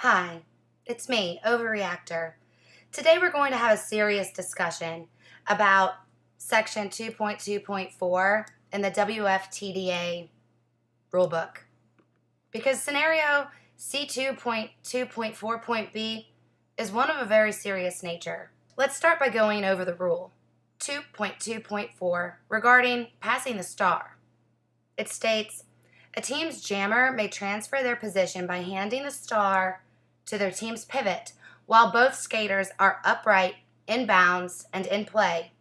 Hi, it's me, Ovary Actor. Today we're going to have a serious discussion about Section 2.2.4 in the WFTDA Rulebook. Because scenario C2.2.4.B is one of a very serious nature. Let's start by going over the rule. 2.2.4 regarding passing the star. It states, a team's jammer may transfer their position by handing the star to their team's pivot while both skaters are upright, in bounds, and in play,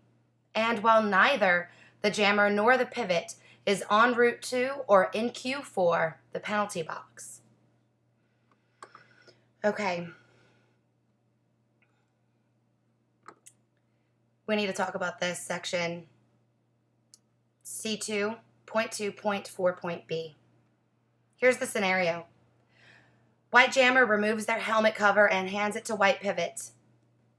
and while neither the jammer nor the pivot is en route to or in queue for the penalty box. Okay. We need to talk about this section C2.2.4.B. Here's the scenario. White jammer removes their helmet cover and hands it to white pivot.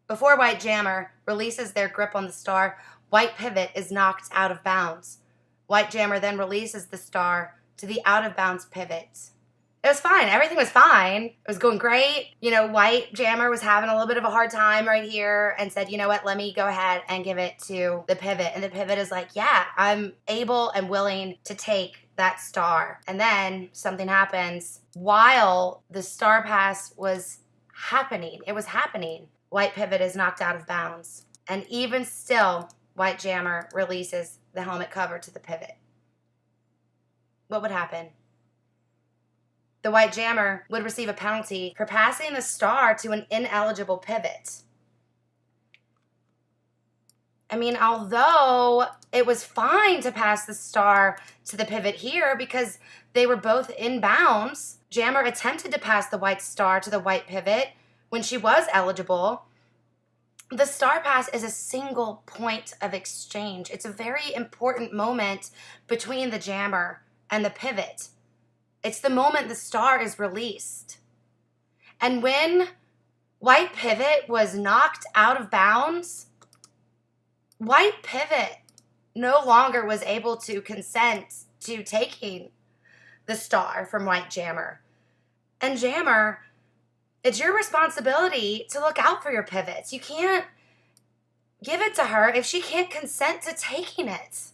Before white jammer releases their grip on the star, white pivot is knocked out of bounds. White jammer then releases the star to the out of bounds pivot. It was fine. Everything was fine. It was going great. White jammer was having a little bit of a hard time right here and said, you know what, let me go ahead and give it to the pivot. And the pivot is like, yeah, I'm able and willing to take that star. And then something happens while the star pass was happening. It was happening. White pivot is knocked out of bounds. And even still, white jammer releases the helmet cover to the pivot. What would happen? The white jammer would receive a penalty for passing the star to an ineligible pivot. I mean, although it was fine to pass the star to the pivot here because they were both in bounds, jammer attempted to pass the white star to the white pivot when she was eligible. The star pass is a single point of exchange. It's a very important moment between the jammer and the pivot. It's the moment the star is released. And when white pivot was knocked out of bounds, white pivot no longer was able to consent to taking the star from white jammer. And jammer, it's your responsibility to look out for your pivots. You can't give it to her if she can't consent to taking it.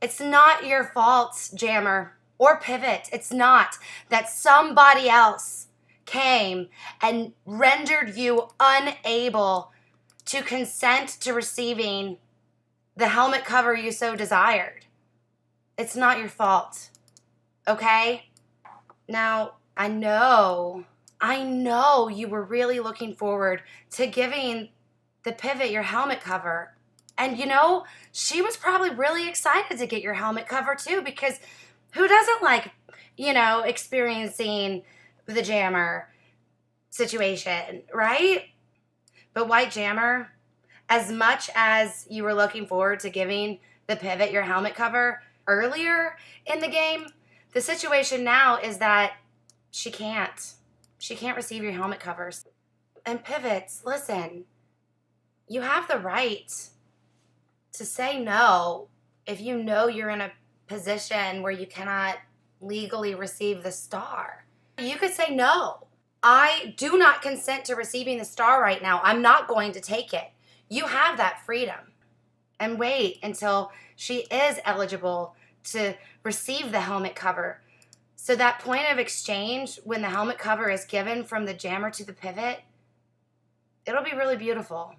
It's not your fault, jammer or pivot. It's not that somebody else came and rendered you unable to consent to receiving the helmet cover you so desired. It's not your fault, okay? Now, I know you were really looking forward to giving the pivot your helmet cover. And she was probably really excited to get your helmet cover too, because who doesn't like, experiencing the jammer situation, right? But white jammer, as much as you were looking forward to giving the pivot your helmet cover earlier in the game, the situation now is that she can't receive your helmet covers. And pivots, listen, you have the right to say no if you know you're in a position where you cannot legally receive the star. You could say, no, I do not consent to receiving the star right now. I'm not going to take it. You have that freedom. And wait until she is eligible to receive the helmet cover. So that point of exchange, when the helmet cover is given from the jammer to the pivot, it'll be really beautiful.